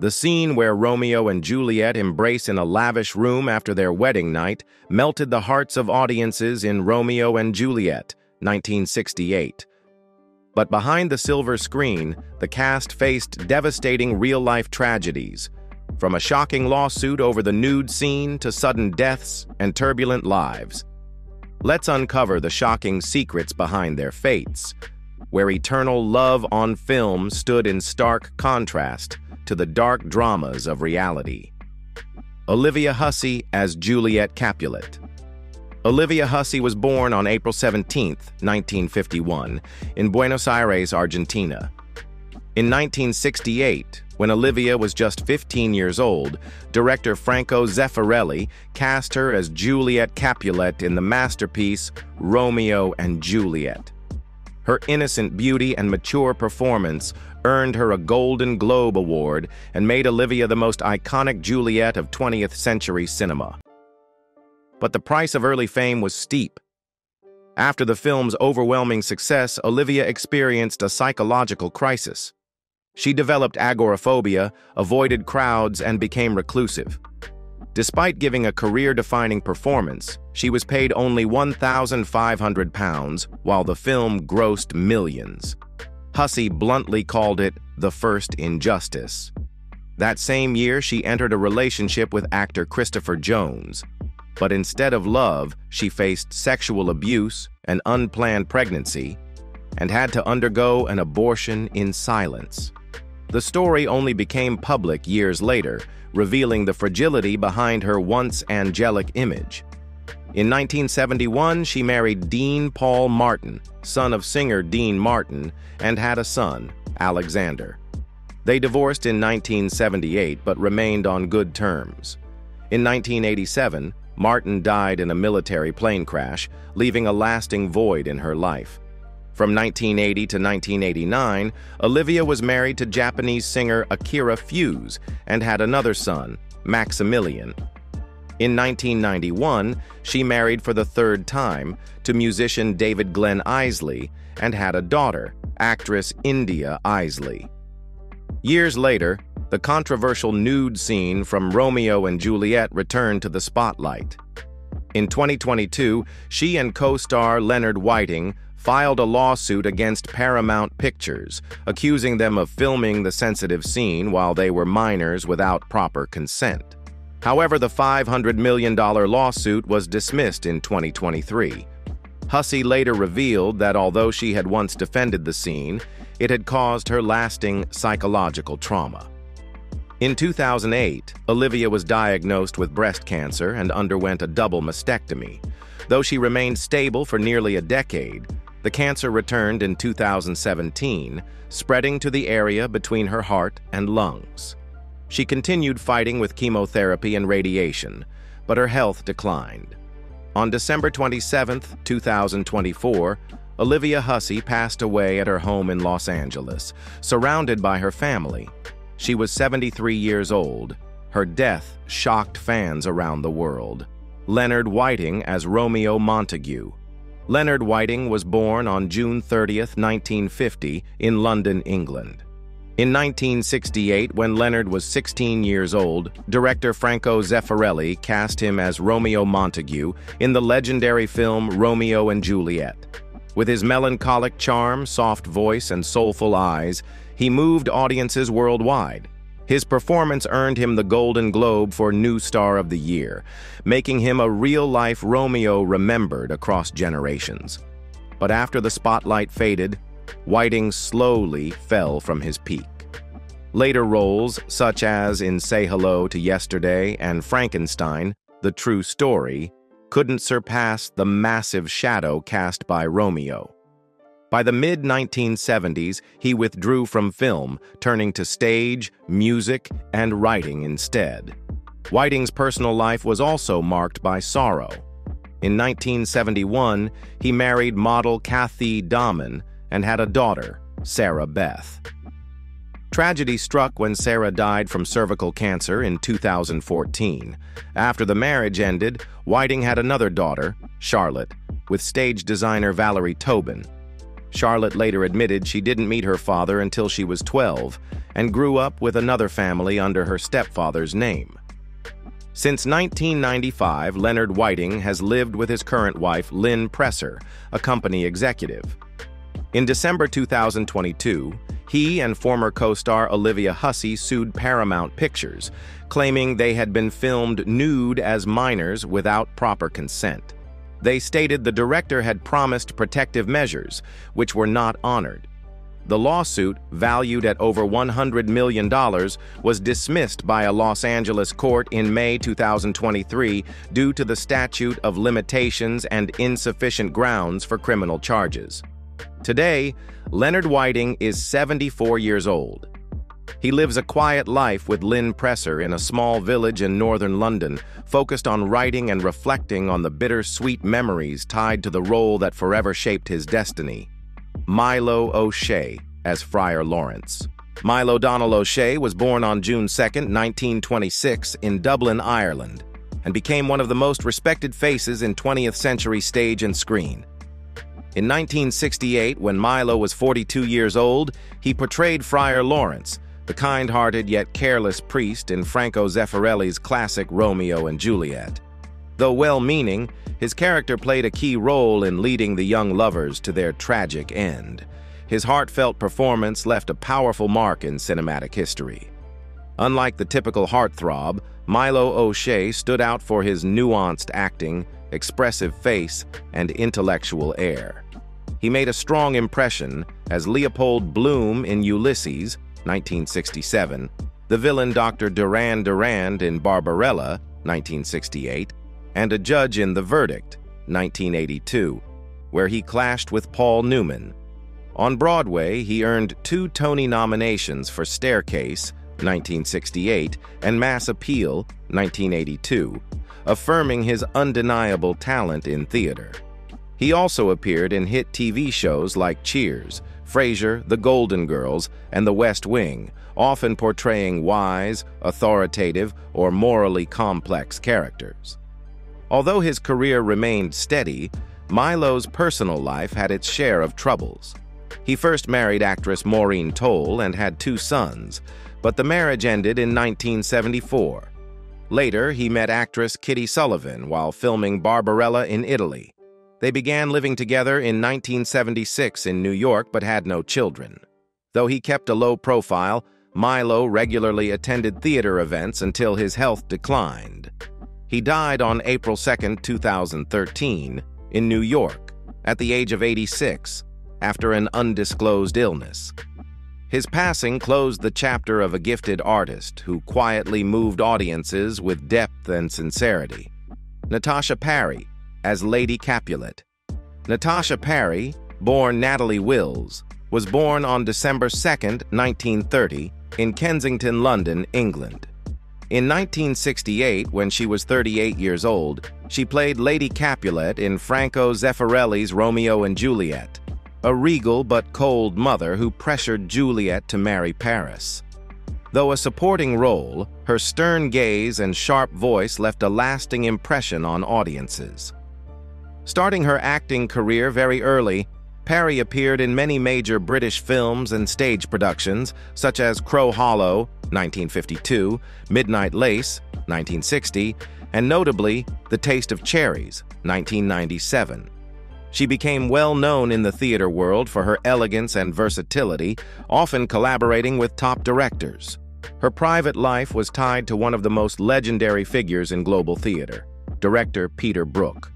The scene where Romeo and Juliet embrace in a lavish room after their wedding night melted the hearts of audiences in Romeo and Juliet, 1968. But behind the silver screen, the cast faced devastating real-life tragedies, from a shocking lawsuit over the nude scene to sudden deaths and turbulent lives. Let's uncover the shocking secrets behind their fates, where eternal love on film stood in stark contrast to the dark dramas of reality. Olivia Hussey as Juliet Capulet. Olivia Hussey was born on April 17, 1951, in Buenos Aires, Argentina. In 1968, when Olivia was just 15 years old, director Franco Zeffirelli cast her as Juliet Capulet in the masterpiece Romeo and Juliet. Her innocent beauty and mature performance earned her a Golden Globe Award and made Olivia the most iconic Juliet of 20th century cinema. But the price of early fame was steep. After the film's overwhelming success, Olivia experienced a psychological crisis. She developed agoraphobia, avoided crowds, and became reclusive. Despite giving a career-defining performance, she was paid only £1,500, while the film grossed millions. Hussey bluntly called it the first injustice. That same year, she entered a relationship with actor Christopher Jones. But instead of love, she faced sexual abuse, an unplanned pregnancy, and had to undergo an abortion in silence. The story only became public years later, revealing the fragility behind her once angelic image. In 1971, she married Dean Paul Martin, son of singer Dean Martin, and had a son, Alexander. They divorced in 1978 but remained on good terms. In 1987, Martin died in a military plane crash, leaving a lasting void in her life. From 1980 to 1989, Olivia was married to Japanese singer Akira Fuse and had another son, Maximilian. In 1991, she married for the third time to musician David Glenn Isley and had a daughter, actress India Isley. Years later, the controversial nude scene from Romeo and Juliet returned to the spotlight. In 2022, she and co-star Leonard Whiting filed a lawsuit against Paramount Pictures, accusing them of filming the sensitive scene while they were minors without proper consent. However, the $500 million lawsuit was dismissed in 2023. Hussey later revealed that although she had once defended the scene, it had caused her lasting psychological trauma. In 2008, Olivia was diagnosed with breast cancer and underwent a double mastectomy. Though she remained stable for nearly a decade, the cancer returned in 2017, spreading to the area between her heart and lungs. She continued fighting with chemotherapy and radiation, but her health declined. On December 27, 2024, Olivia Hussey passed away at her home in Los Angeles, surrounded by her family. She was 73 years old. Her death shocked fans around the world. Leonard Whiting as Romeo Montague. Leonard Whiting was born on June 30, 1950, in London, England. In 1968, when Leonard was 16 years old, director Franco Zeffirelli cast him as Romeo Montague in the legendary film Romeo and Juliet. With his melancholic charm, soft voice, and soulful eyes, he moved audiences worldwide. His performance earned him the Golden Globe for New Star of the Year, making him a real-life Romeo remembered across generations. But after the spotlight faded, Whiting slowly fell from his peak. Later roles, such as in Say Hello to Yesterday and Frankenstein, The True Story, couldn't surpass the massive shadow cast by Romeo. By the mid-1970s, he withdrew from film, turning to stage, music, and writing instead. Whiting's personal life was also marked by sorrow. In 1971, he married model Kathy Dahman and had a daughter, Sarah Beth. Tragedy struck when Sarah died from cervical cancer in 2014. After the marriage ended, Whiting had another daughter, Charlotte, with stage designer Valerie Tobin. Charlotte later admitted she didn't meet her father until she was 12 and grew up with another family under her stepfather's name. Since 1995, Leonard Whiting has lived with his current wife, Lynn Presser, a company executive. In December 2022, he and former co-star Olivia Hussey sued Paramount Pictures, claiming they had been filmed nude as minors without proper consent. They stated the director had promised protective measures, which were not honored. The lawsuit, valued at over $100 million, was dismissed by a Los Angeles court in May 2023 due to the statute of limitations and insufficient grounds for criminal charges. Today, Leonard Whiting is 74 years old. He lives a quiet life with Lynn Presser in a small village in northern London, focused on writing and reflecting on the bittersweet memories tied to the role that forever shaped his destiny. Milo O'Shea as Friar Lawrence. Milo Donald O'Shea was born on June 2, 1926, in Dublin, Ireland, and became one of the most respected faces in 20th century stage and screen. In 1968, when Milo was 42 years old, he portrayed Friar Lawrence, the kind-hearted yet careless priest in Franco Zeffirelli's classic Romeo and Juliet. Though well-meaning, his character played a key role in leading the young lovers to their tragic end. His heartfelt performance left a powerful mark in cinematic history. Unlike the typical heartthrob, Milo O'Shea stood out for his nuanced acting, expressive face, and intellectual air. He made a strong impression as Leopold Bloom in Ulysses, 1967, the villain Dr. Durand Durand in Barbarella, 1968, and a judge in The Verdict, 1982, where he clashed with Paul Newman. On Broadway, he earned 2 Tony nominations for Staircase, 1968, and Mass Appeal, 1982, affirming his undeniable talent in theater. He also appeared in hit TV shows like Cheers, Frasier, The Golden Girls, and The West Wing, often portraying wise, authoritative, or morally complex characters. Although his career remained steady, Milo's personal life had its share of troubles. He first married actress Maureen Toll and had 2 sons, but the marriage ended in 1974. Later, he met actress Kitty Sullivan while filming Barbarella in Italy. They began living together in 1976 in New York but had no children. Though he kept a low profile, Milo regularly attended theater events until his health declined. He died on April 2, 2013, in New York, at the age of 86, after an undisclosed illness. His passing closed the chapter of a gifted artist who quietly moved audiences with depth and sincerity. Natasha Parry as Lady Capulet. Natasha Parry, born Natalie Wills, was born on December 2, 1930, in Kensington, London, England. In 1968, when she was 38 years old, she played Lady Capulet in Franco Zeffirelli's Romeo and Juliet, a regal but cold mother who pressured Juliet to marry Paris. Though a supporting role, her stern gaze and sharp voice left a lasting impression on audiences. Starting her acting career very early, Parry appeared in many major British films and stage productions, such as Crow Hollow, 1952, Midnight Lace, 1960, and notably, The Taste of Cherries, 1997. She became well known in the theater world for her elegance and versatility, often collaborating with top directors. Her private life was tied to one of the most legendary figures in global theater, director Peter Brook.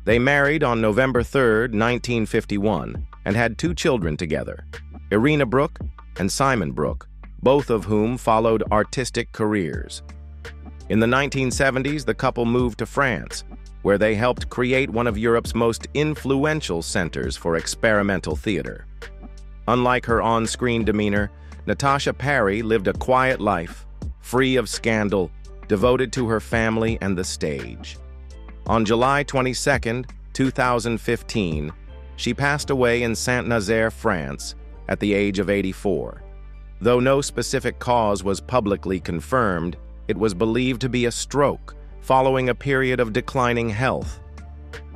They married on November 3, 1951, and had 2 children together, Irina Brook and Simon Brook, both of whom followed artistic careers. In the 1970s, the couple moved to France, where they helped create one of Europe's most influential centers for experimental theater. Unlike her on-screen demeanor, Natasha Parry lived a quiet life, free of scandal, devoted to her family and the stage. On July 22, 2015, she passed away in Saint-Nazaire, France, at the age of 84. Though no specific cause was publicly confirmed, it was believed to be a stroke following a period of declining health.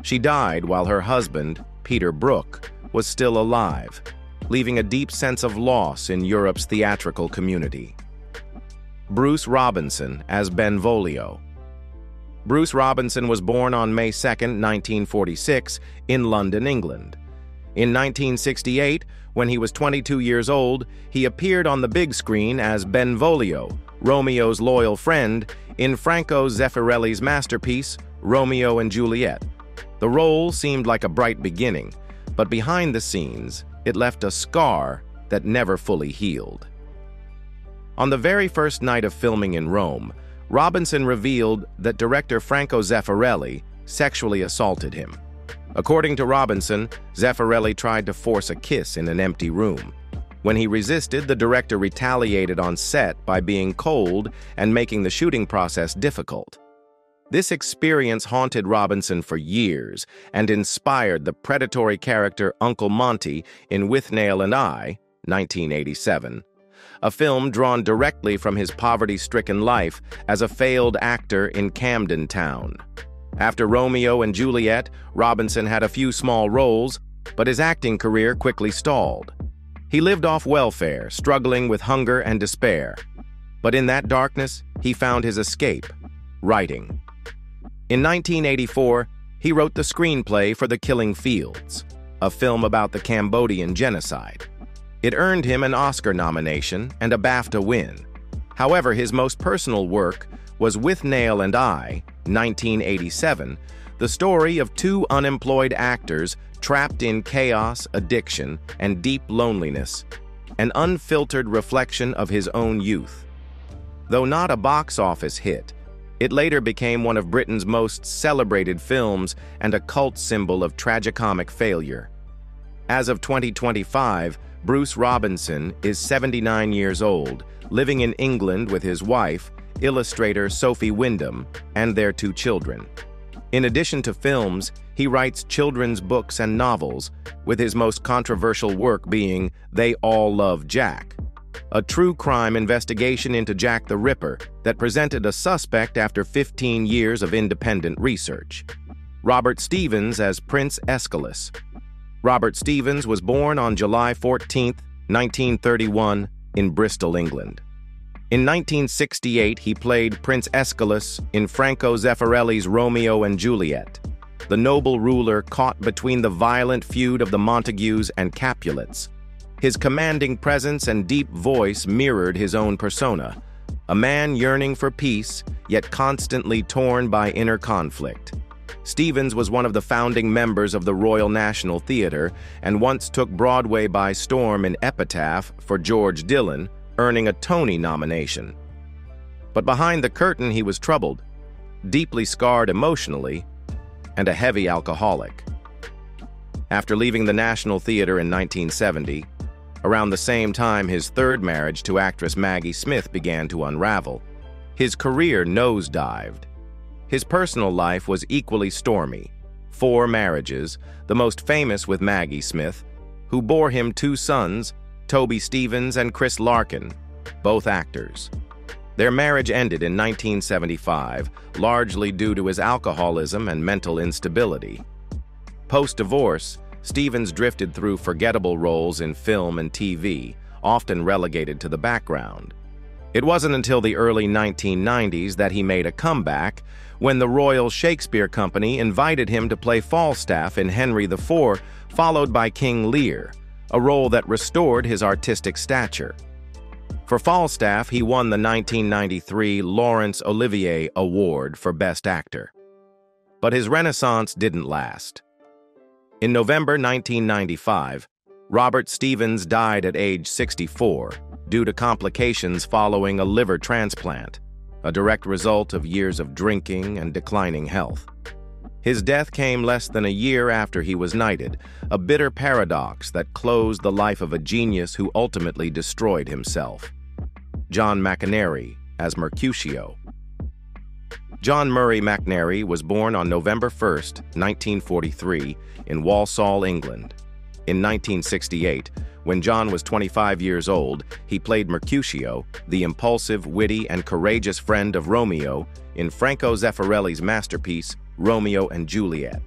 She died while her husband, Peter Brook, was still alive, leaving a deep sense of loss in Europe's theatrical community. Bruce Robinson as Benvolio. Bruce Robinson was born on May 2, 1946, in London, England. In 1968, when he was 22 years old, he appeared on the big screen as Benvolio, Romeo's loyal friend, in Franco Zeffirelli's masterpiece, Romeo and Juliet. The role seemed like a bright beginning, but behind the scenes, it left a scar that never fully healed. On the very first night of filming in Rome, Robinson revealed that director Franco Zeffirelli sexually assaulted him. According to Robinson, Zeffirelli tried to force a kiss in an empty room. When he resisted, the director retaliated on set by being cold and making the shooting process difficult. This experience haunted Robinson for years and inspired the predatory character Uncle Monty in Withnail and I, 1987. A film drawn directly from his poverty-stricken life as a failed actor in Camden Town. After Romeo and Juliet, Robinson had a few small roles, but his acting career quickly stalled. He lived off welfare, struggling with hunger and despair. But in that darkness, he found his escape: writing. In 1984, he wrote the screenplay for The Killing Fields, a film about the Cambodian genocide. It earned him an Oscar nomination and a BAFTA win. However, his most personal work was Withnail and I, 1987, the story of two unemployed actors trapped in chaos, addiction, and deep loneliness, an unfiltered reflection of his own youth. Though not a box office hit, it later became one of Britain's most celebrated films and a cult symbol of tragicomic failure. As of 2025, Bruce Robinson is 79 years old, living in England with his wife, illustrator Sophie Wyndham, and their two children. In addition to films, he writes children's books and novels, with his most controversial work being They All Love Jack, a true crime investigation into Jack the Ripper that presented a suspect after 15 years of independent research. Robert Stevens as Prince Aeschylus. Robert Stevens was born on July 14, 1931, in Bristol, England. In 1968, he played Prince Aeschylus in Franco Zeffirelli's Romeo and Juliet, the noble ruler caught between the violent feud of the Montagues and Capulets. His commanding presence and deep voice mirrored his own persona, a man yearning for peace, yet constantly torn by inner conflict. Stevens was one of the founding members of the Royal National Theatre and once took Broadway by storm in Epitaph for George Dillon, earning a Tony nomination. But behind the curtain, he was troubled, deeply scarred emotionally, and a heavy alcoholic. After leaving the National Theatre in 1970, around the same time his third marriage to actress Maggie Smith began to unravel, his career nosedived. His personal life was equally stormy. 4 marriages, the most famous with Maggie Smith, who bore him 2 sons, Toby Stevens and Chris Larkin, both actors. Their marriage ended in 1975, largely due to his alcoholism and mental instability. Post-divorce, Stevens drifted through forgettable roles in film and TV, often relegated to the background. It wasn't until the early 1990s that he made a comeback, when the Royal Shakespeare Company invited him to play Falstaff in Henry IV, followed by King Lear, a role that restored his artistic stature. For Falstaff, he won the 1993 Laurence Olivier Award for Best Actor. But his renaissance didn't last. In November 1995, Robert Stevens died at age 64 due to complications following a liver transplant, a direct result of years of drinking and declining health. His death came less than a year after he was knighted, a bitter paradox that closed the life of a genius who ultimately destroyed himself. John McAnary as Mercutio. John Murray McNary was born on November 1, 1943, in Walsall, England. In 1968, when John was 25 years old, he played Mercutio, the impulsive, witty, and courageous friend of Romeo, in Franco Zeffirelli's masterpiece, Romeo and Juliet.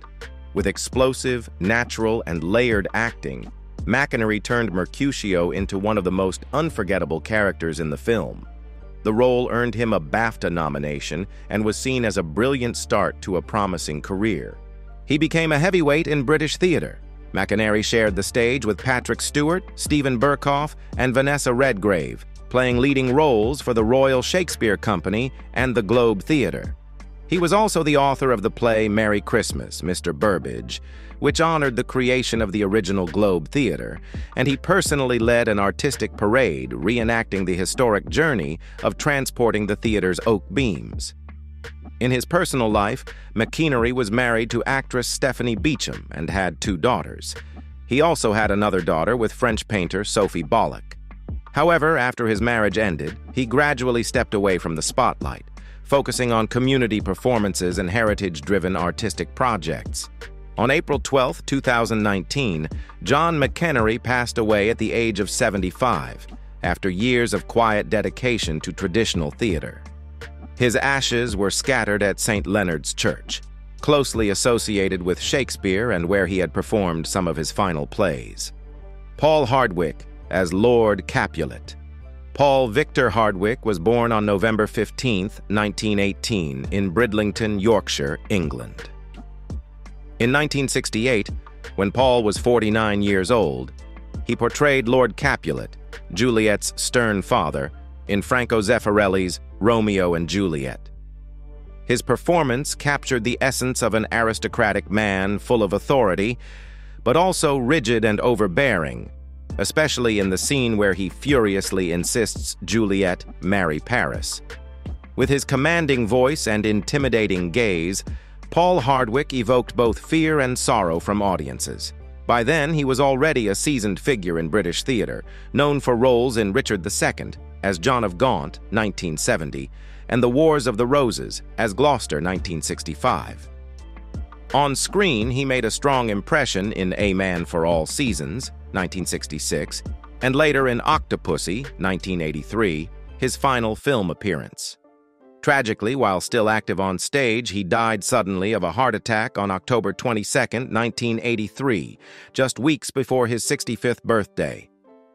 With explosive, natural, and layered acting, McInerney turned Mercutio into one of the most unforgettable characters in the film. The role earned him a BAFTA nomination and was seen as a brilliant start to a promising career. He became a heavyweight in British theater. McInerney shared the stage with Patrick Stewart, Stephen Burkhoff, and Vanessa Redgrave, playing leading roles for the Royal Shakespeare Company and the Globe Theatre. He was also the author of the play Merry Christmas, Mr. Burbage, which honored the creation of the original Globe Theatre, and he personally led an artistic parade reenacting the historic journey of transporting the theatre's oak beams. In his personal life, McInerney was married to actress Stephanie Beacham and had 2 daughters. He also had another daughter with French painter Sophie Bollock. However, after his marriage ended, he gradually stepped away from the spotlight, focusing on community performances and heritage-driven artistic projects. On April 12, 2019, John McInerney passed away at the age of 75, after years of quiet dedication to traditional theater. His ashes were scattered at St. Leonard's Church, closely associated with Shakespeare and where he had performed some of his final plays. Paul Hardwick as Lord Capulet. Paul Victor Hardwick was born on November 15, 1918, in Bridlington, Yorkshire, England. In 1968, when Paul was 49 years old, he portrayed Lord Capulet, Juliet's stern father, in Franco Zeffirelli's Romeo and Juliet. His performance captured the essence of an aristocratic man full of authority, but also rigid and overbearing, especially in the scene where he furiously insists Juliet marry Paris. With his commanding voice and intimidating gaze, Paul Hardwick evoked both fear and sorrow from audiences. By then, he was already a seasoned figure in British theatre, known for roles in Richard II as John of Gaunt, 1970, and The Wars of the Roses as Gloucester, 1965. On screen, he made a strong impression in A Man for All Seasons, 1966, and later in Octopussy, 1983, his final film appearance. Tragically, while still active on stage, he died suddenly of a heart attack on October 22, 1983, just weeks before his 65th birthday.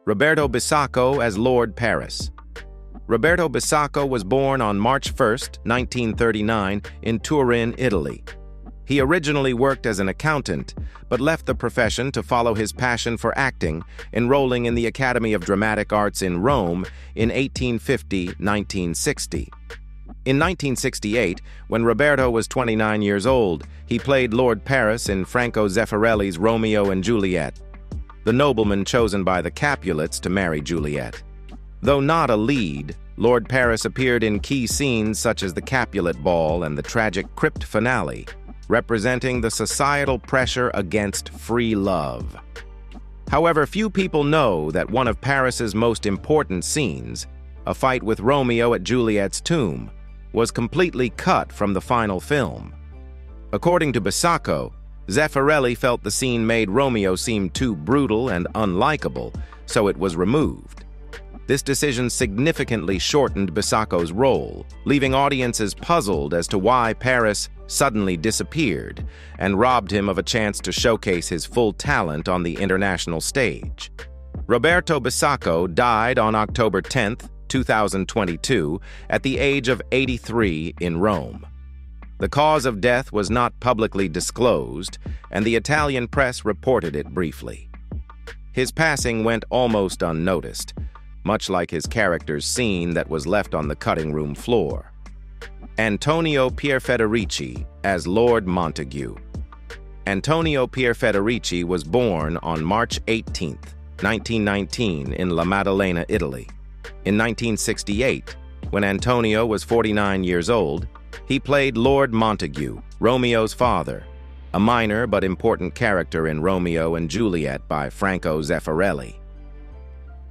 Roberto Bisacco as Lord Paris. Roberto Bisacco was born on March 1, 1939, in Turin, Italy. He originally worked as an accountant, but left the profession to follow his passion for acting, enrolling in the Academy of Dramatic Arts in Rome in 1850-1960. In 1968, when Roberto was 29 years old, he played Lord Paris in Franco Zeffirelli's Romeo and Juliet, the nobleman chosen by the Capulets to marry Juliet. Though not a lead, Lord Paris appeared in key scenes such as the Capulet Ball and the tragic crypt finale, representing the societal pressure against free love. However, few people know that one of Paris's most important scenes, a fight with Romeo at Juliet's tomb, was completely cut from the final film. According to Bisacco, Zeffirelli felt the scene made Romeo seem too brutal and unlikable, so it was removed. This decision significantly shortened Bisacco's role, leaving audiences puzzled as to why Paris suddenly disappeared and robbed him of a chance to showcase his full talent on the international stage. Roberto Bisacco died on October 10, 2022, at the age of 83 in Rome. The cause of death was not publicly disclosed, and the Italian press reported it briefly. His passing went almost unnoticed, much like his character's scene that was left on the cutting room floor. Antonio Pierfederici as Lord Montague. Antonio Pierfederici was born on March 18, 1919, in La Maddalena, Italy. In 1968, when Antonio was 49 years old, he played Lord Montague, Romeo's father, a minor but important character in Romeo and Juliet by Franco Zeffirelli.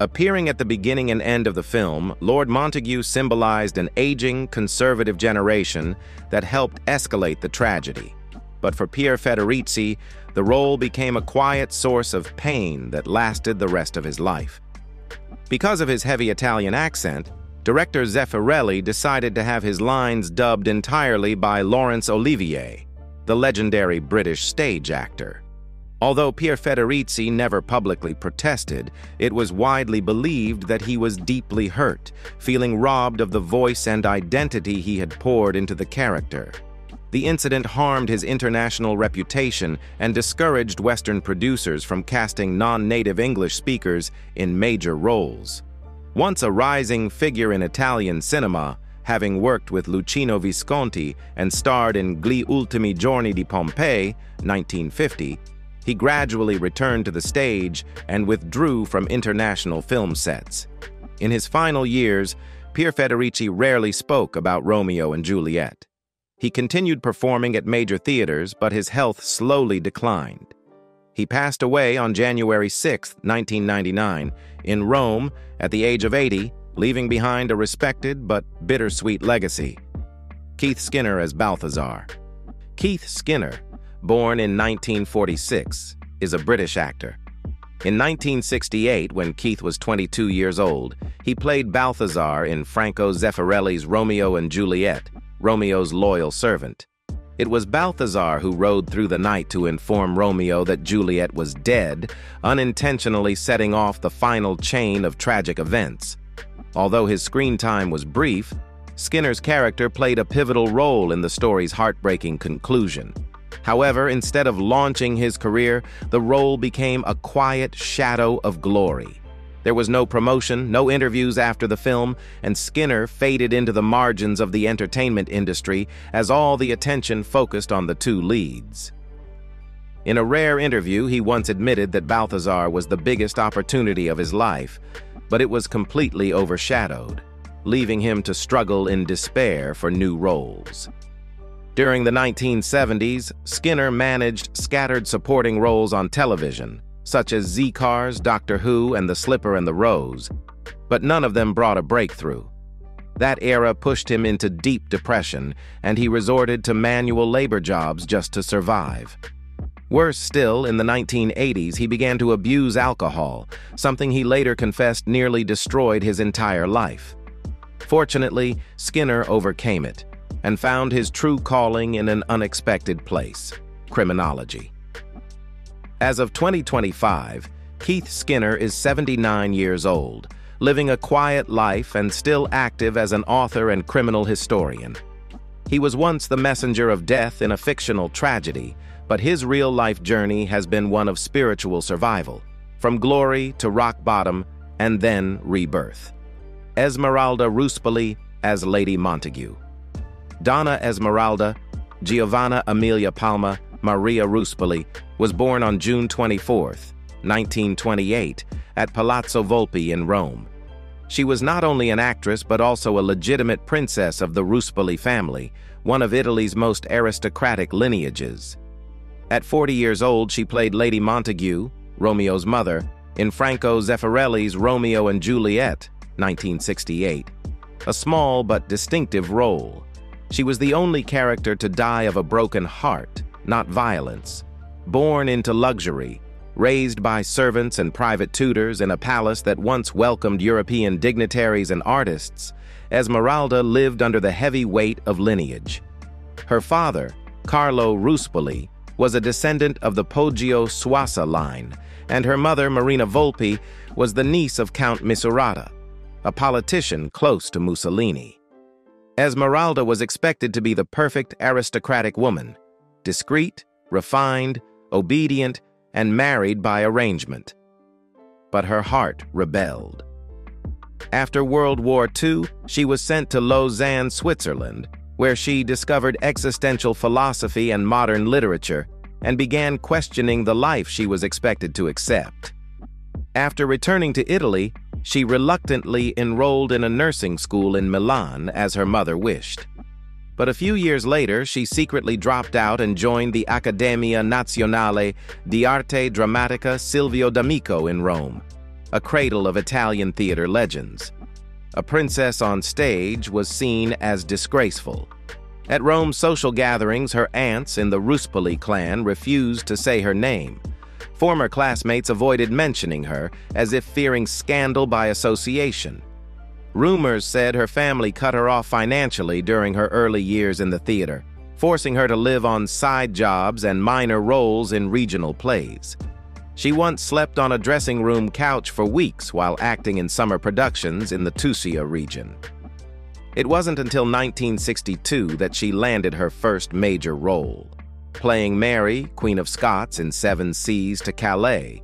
Appearing at the beginning and end of the film, Lord Montague symbolized an aging, conservative generation that helped escalate the tragedy. But for Pierfederici, the role became a quiet source of pain that lasted the rest of his life. Because of his heavy Italian accent, director Zeffirelli decided to have his lines dubbed entirely by Laurence Olivier, the legendary British stage actor. Although Pier Federici never publicly protested, it was widely believed that he was deeply hurt, feeling robbed of the voice and identity he had poured into the character. The incident harmed his international reputation and discouraged Western producers from casting non-native English speakers in major roles. Once a rising figure in Italian cinema, having worked with Luchino Visconti and starred in Gli ultimi giorni di Pompei, 1950, he gradually returned to the stage and withdrew from international film sets. In his final years, Pier Federici rarely spoke about Romeo and Juliet. He continued performing at major theaters, but his health slowly declined. He passed away on January 6, 1999, in Rome at the age of 80, leaving behind a respected but bittersweet legacy. Keith Skinner as Balthazar. Keith Skinner, born in 1946, is a British actor. In 1968, when Keith was 22 years old, he played Balthazar in Franco Zeffirelli's Romeo and Juliet, Romeo's loyal servant. It was Balthazar who rode through the night to inform Romeo that Juliet was dead, unintentionally setting off the final chain of tragic events. Although his screen time was brief, Skinner's character played a pivotal role in the story's heartbreaking conclusion. However, instead of launching his career, the role became a quiet shadow of glory. There was no promotion, no interviews after the film, and Skinner faded into the margins of the entertainment industry as all the attention focused on the two leads. In a rare interview, he once admitted that Balthazar was the biggest opportunity of his life, but it was completely overshadowed, leaving him to struggle in despair for new roles. During the 1970s, Skinner managed scattered supporting roles on television, such as Z-Cars, Doctor Who, and The Slipper and the Rose, but none of them brought a breakthrough. That era pushed him into deep depression, and he resorted to manual labor jobs just to survive. Worse still, in the 1980s, he began to abuse alcohol, something he later confessed nearly destroyed his entire life. Fortunately, Skinner overcame it and found his true calling in an unexpected place: criminology. As of 2025, Keith Skinner is 79 years old, living a quiet life and still active as an author and criminal historian. He was once the messenger of death in a fictional tragedy, but his real-life journey has been one of spiritual survival, from glory to rock bottom and then rebirth. Esmeralda Ruspoli as Lady Montague. Donna Esmeralda Giovanna Amelia Palma Maria Ruspoli was born on June 24, 1928, at Palazzo Volpi in Rome. She was not only an actress but also a legitimate princess of the Ruspoli family, one of Italy's most aristocratic lineages. At 40 years old, she played Lady Montague, Romeo's mother, in Franco Zeffirelli's Romeo and Juliet, 1968, a small but distinctive role. She was the only character to die of a broken heart, not violence. Born into luxury, raised by servants and private tutors in a palace that once welcomed European dignitaries and artists, Esmeralda lived under the heavy weight of lineage. Her father, Carlo Ruspoli, was a descendant of the Poggio Suassa line, and her mother, Marina Volpi, was the niece of Count Misurata, a politician close to Mussolini. Esmeralda was expected to be the perfect aristocratic woman, discreet, refined, obedient, and married by arrangement. But her heart rebelled. After World War II, she was sent to Lausanne, Switzerland, where she discovered existential philosophy and modern literature and began questioning the life she was expected to accept. After returning to Italy, she reluctantly enrolled in a nursing school in Milan as her mother wished. But a few years later, she secretly dropped out and joined the Accademia Nazionale di Arte Drammatica Silvio D'Amico in Rome, a cradle of Italian theater legends. A princess on stage was seen as disgraceful. At Rome's social gatherings, her aunts in the Ruspoli clan refused to say her name. Former classmates avoided mentioning her, as if fearing scandal by association. Rumors said her family cut her off financially during her early years in the theater, forcing her to live on side jobs and minor roles in regional plays. She once slept on a dressing room couch for weeks while acting in summer productions in the Tusia region. It wasn't until 1962 that she landed her first major role, playing Mary, Queen of Scots in Seven Seas to Calais.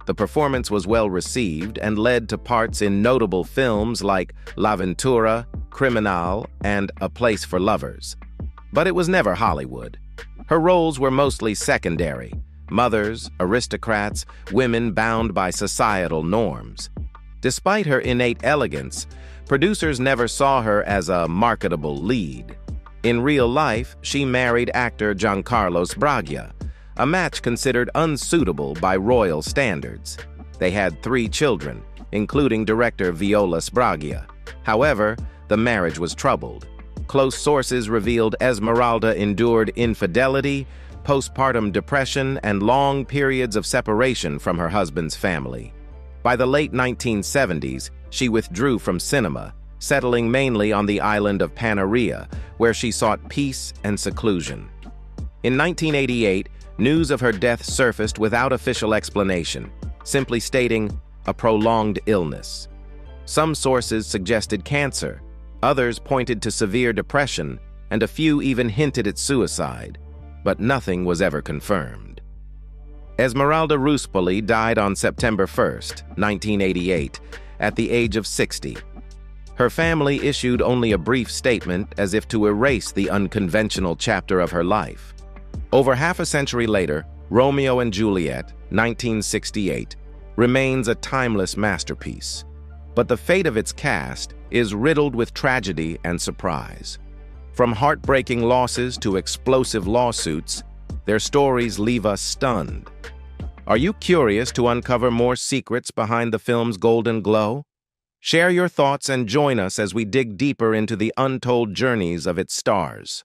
The performance was well received and led to parts in notable films like L'Avventura, Criminal, and A Place for Lovers. But it was never Hollywood. Her roles were mostly secondary: mothers, aristocrats, women bound by societal norms. Despite her innate elegance, producers never saw her as a marketable lead. In real life, she married actor Giancarlo Sbraglia, a match considered unsuitable by royal standards. They had 3 children, including director Viola Sbraglia. However, the marriage was troubled. Close sources revealed Esmeralda endured infidelity, postpartum depression, and long periods of separation from her husband's family. By the late 1970s, she withdrew from cinema, settling mainly on the island of Panarea, where she sought peace and seclusion. In 1988, news of her death surfaced without official explanation, simply stating a prolonged illness. Some sources suggested cancer, others pointed to severe depression, and a few even hinted at suicide, but nothing was ever confirmed. Esmeralda Ruspoli died on September 1, 1988, at the age of 60. Her family issued only a brief statement as if to erase the unconventional chapter of her life. Over half a century later, Romeo and Juliet, 1968, remains a timeless masterpiece. But the fate of its cast is riddled with tragedy and surprise. From heartbreaking losses to explosive lawsuits, their stories leave us stunned. Are you curious to uncover more secrets behind the film's golden glow? Share your thoughts and join us as we dig deeper into the untold journeys of its stars.